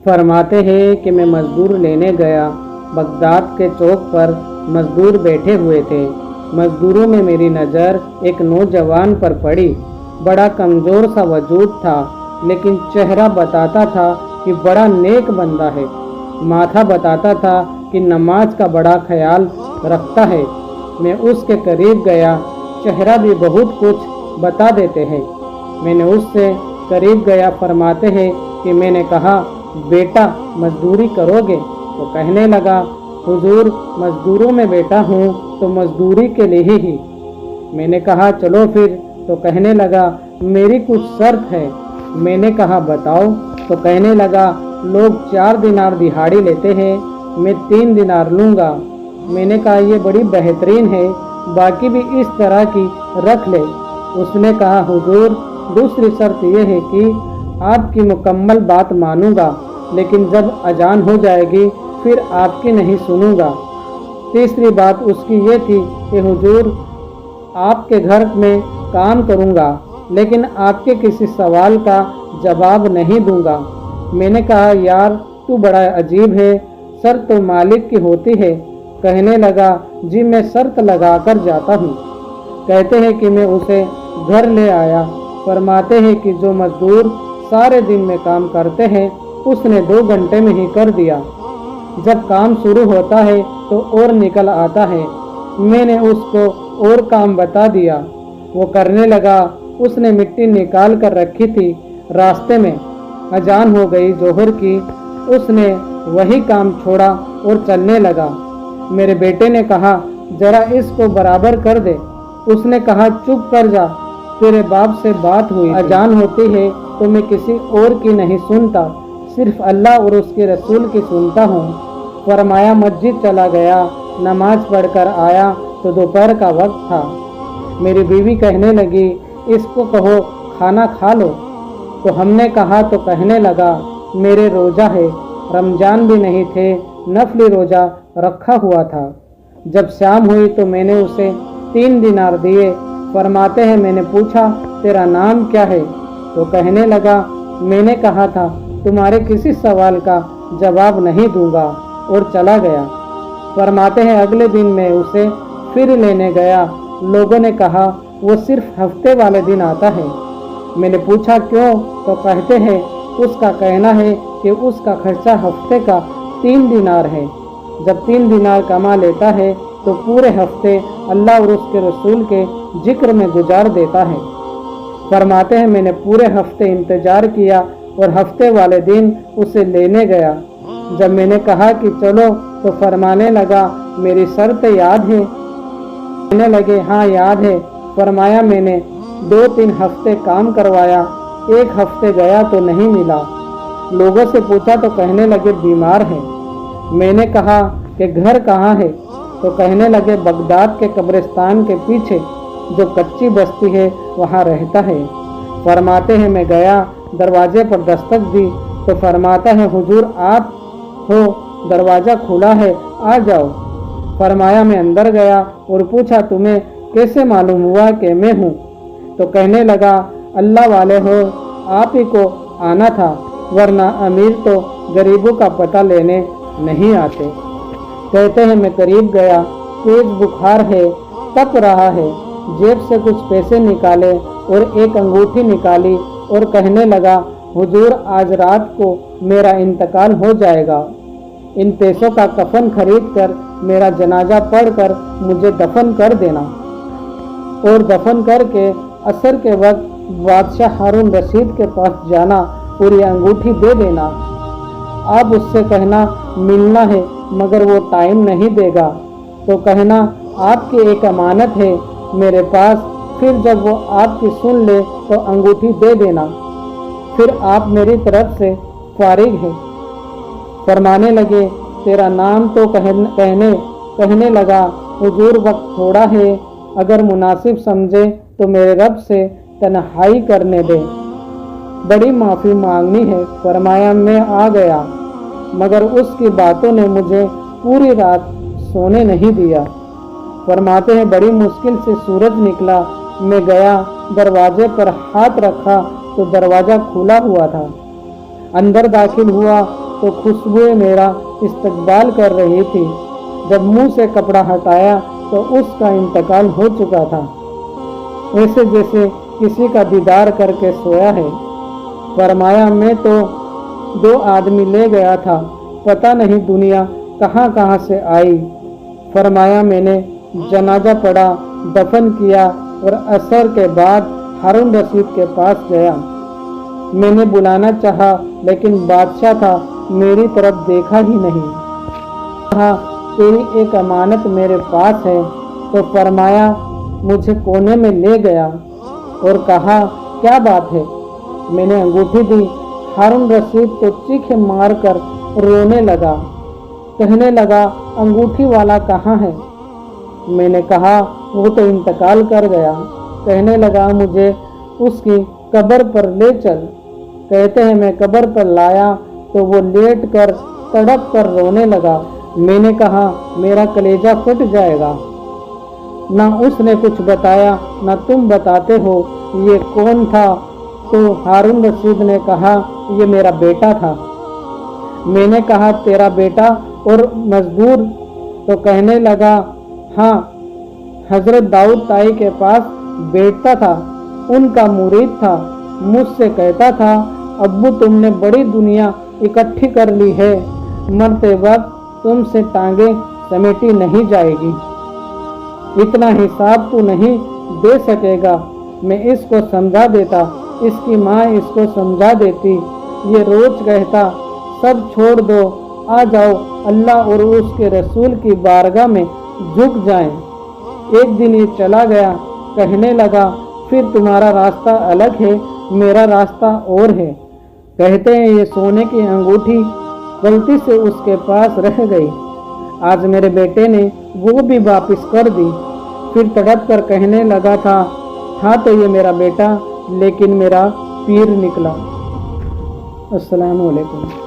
फरमाते हैं कि मैं मजदूर लेने गया। बगदाद के चौक पर मजदूर बैठे हुए थे। मजदूरों में मेरी नज़र एक नौजवान पर पड़ी। बड़ा कमज़ोर सा वजूद था, लेकिन चेहरा बताता था कि बड़ा नेक बंदा है। माथा बताता था कि नमाज का बड़ा ख्याल रखता है। मैं उसके करीब गया। चेहरा भी बहुत कुछ बता देते हैं। मैंने उससे करीब गया। फरमाते हैं कि मैंने कहा, बेटा मजदूरी करोगे? तो कहने लगा, हुजूर मजदूरों में बैठा हूँ तो मजदूरी के लिए ही। मैंने कहा, चलो फिर। तो कहने लगा, मेरी कुछ शर्त है। मैंने कहा, बताओ। तो कहने लगा, लोग 4 दिनार दिहाड़ी लेते हैं, मैं 3 दिनार लूँगा। मैंने कहा, ये बड़ी बेहतरीन है, बाकी भी इस तरह की रख ले। उसने कहा, हुजूर दूसरी शर्त यह है कि आपकी मुकम्मल बात मानूंगा, लेकिन जब अजान हो जाएगी फिर आपकी नहीं सुनूंगा। तीसरी बात उसकी ये थी कि हुजूर आपके घर में काम करूंगा, लेकिन आपके किसी सवाल का जवाब नहीं दूंगा। मैंने कहा, यार तू बड़ा अजीब है, शर्त तो मालिक की होती है। कहने लगा, जी मैं शर्त लगा कर जाता हूँ। कहते हैं कि मैं उसे घर ले आया। फरमाते हैं कि जो मजदूर सारे दिन में काम करते हैं उसने 2 घंटे में ही कर दिया। जब काम शुरू होता है तो और निकल आता है। मैंने उसको और काम बता दिया। वो करने लगा। उसने मिट्टी निकाल कर रखी थी रास्ते में। अजान हो गई जोहर की। उसने वही काम छोड़ा और चलने लगा। मेरे बेटे ने कहा, जरा इसको बराबर कर दे। उसने कहा, चुप कर जा, तेरे बाप से बात हुई। अजान होती है तो मैं किसी और की नहीं सुनता, सिर्फ अल्लाह और उसके रसूल की सुनता हूँ। फरमाया, मस्जिद चला गया। नमाज पढ़कर आया तो दोपहर का वक्त था। मेरी बीवी कहने लगी, इसको कहो खाना खा लो। तो हमने कहा तो कहने लगा, मेरे रोज़ा है। रमज़ान भी नहीं थे, नफली रोज़ा रखा हुआ था। जब शाम हुई तो मैंने उसे 3 दिनार दिए। फरमाते हैं, मैंने पूछा, तेरा नाम क्या है? तो कहने लगा, मैंने कहा था तुम्हारे किसी सवाल का जवाब नहीं दूंगा, और चला गया। फरमाते हैं, अगले दिन मैं उसे फिर लेने गया। लोगों ने कहा, वो सिर्फ हफ्ते वाले दिन आता है। मैंने पूछा, क्यों? तो कहते हैं, उसका कहना है कि उसका खर्चा हफ्ते का 3 दिनार है। जब 3 दिनार कमा लेता है तो पूरे हफ्ते अल्लाह और उसके रसूल के जिक्र में गुजार देता है। फरमाते हैं, मैंने पूरे हफ्ते इंतजार किया और हफ्ते वाले दिन उसे लेने गया। जब मैंने कहा कि चलो तो फरमाने लगा, मेरी शर्त याद है? कहने लगे, हाँ याद है। फरमाया, मैंने 2-3 हफ्ते काम करवाया, 1 हफ्ते गया तो नहीं मिला। लोगों से पूछा तो कहने लगे, बीमार है। मैंने कहा कि घर कहाँ है? तो कहने लगे, बगदाद के कब्रिस्तान के पीछे जो कच्ची बस्ती है वहाँ रहता है। फरमाते हैं, मैं गया, दरवाजे पर दस्तक दी तो फरमाता है, हुजूर आप हो, दरवाज़ा खुला है, आ जाओ। फरमाया, मैं अंदर गया और पूछा, तुम्हें कैसे मालूम हुआ कि मैं हूँ? तो कहने लगा, अल्लाह वाले हो, आप ही को आना था, वरना अमीर तो गरीबों का पता लेने नहीं आते। कहते हैं, मैं करीब गया, तेज बुखार है, तप रहा है। जेब से कुछ पैसे निकाले और एक अंगूठी निकाली और कहने लगा, हुजूर आज रात को मेरा इंतकाल हो जाएगा। इन पैसों का कफन खरीद कर मेरा जनाजा पढ़कर मुझे दफन कर देना, और दफन करके असर के वक्त बादशाह हारून रशीद के पास जाना और ये अंगूठी दे देना। आप उससे कहना मिलना है, मगर वो टाइम नहीं देगा। तो कहना, आपकी एक अमानत है मेरे पास। फिर जब वो आपकी सुन ले तो अंगूठी दे देना, फिर आप मेरी तरफ से फारिग हैं। फरमाने लगे, तेरा नाम तो कहने लगा, हुजूर वक्त थोड़ा है, अगर मुनासिब समझे तो मेरे रब से तन्हाई करने दे, बड़ी माफ़ी मांगनी है। फरमाया, मैं आ गया, मगर उसकी बातों ने मुझे पूरी रात सोने नहीं दिया। फरमाते हैं, बड़ी मुश्किल से सूरज निकला। मैं गया, दरवाजे पर हाथ रखा तो दरवाज़ा खुला हुआ था। अंदर दाखिल हुआ तो खुशबुएं मेरा इस्तकबाल कर रही थी। जब मुंह से कपड़ा हटाया तो उसका इंतकाल हो चुका था, ऐसे जैसे किसी का दीदार करके सोया है। फरमाया मैं तो 2 आदमी ले गया था, पता नहीं दुनिया कहाँ कहाँ से आई। फरमाया मैंने जनाजा पढ़ा, दफन किया और असर के बाद हारून रशीद के पास गया। मैंने बुलाना चाहा लेकिन बादशाह था, मेरी तरफ देखा ही नहीं। कहा तेरी एक अमानत मेरे पास है। तो फरमाया मुझे कोने में ले गया और कहा क्या बात है। मैंने अंगूठी दी। हारून रशीद तो चीखे मारकर रोने लगा, कहने लगा अंगूठी वाला कहाँ है। मैंने कहा वो तो इंतकाल कर गया। कहने लगा मुझे उसकी कब्र पर ले चल। कहते हैं मैं कब्र पर लाया तो वो लेट कर तड़प कर रोने लगा। मैंने कहा मेरा कलेजा फट जाएगा। ना उसने कुछ बताया ना तुम बताते हो ये कौन था। तो हारून रशीद ने कहा ये मेरा बेटा था। मैंने कहा तेरा बेटा और मजदूर। तो कहने लगा हाँ, हजरत दाऊद ताई के पास बैठता था, उनका मुरीद था। मुझसे कहता था अब्बू तुमने बड़ी दुनिया इकट्ठी कर ली है, मरते वक्त तुमसे टांगे समेटी नहीं जाएगी, इतना हिसाब तू नहीं दे सकेगा। मैं इसको समझा देता, इसकी माँ इसको समझा देती। ये रोज कहता सब छोड़ दो, आ जाओ अल्लाह और उसके रसूल की बारगाह में झुक जाएं। एक दिन ये चला गया, कहने लगा फिर तुम्हारा रास्ता अलग है, मेरा रास्ता और है। कहते हैं ये सोने की अंगूठी गलती से उसके पास रह गई। आज मेरे बेटे ने वो भी वापस कर दी। फिर तड़प कर कहने लगा था तो ये मेरा बेटा लेकिन मेरा पीर निकला। अस्सलाम वालेकुम।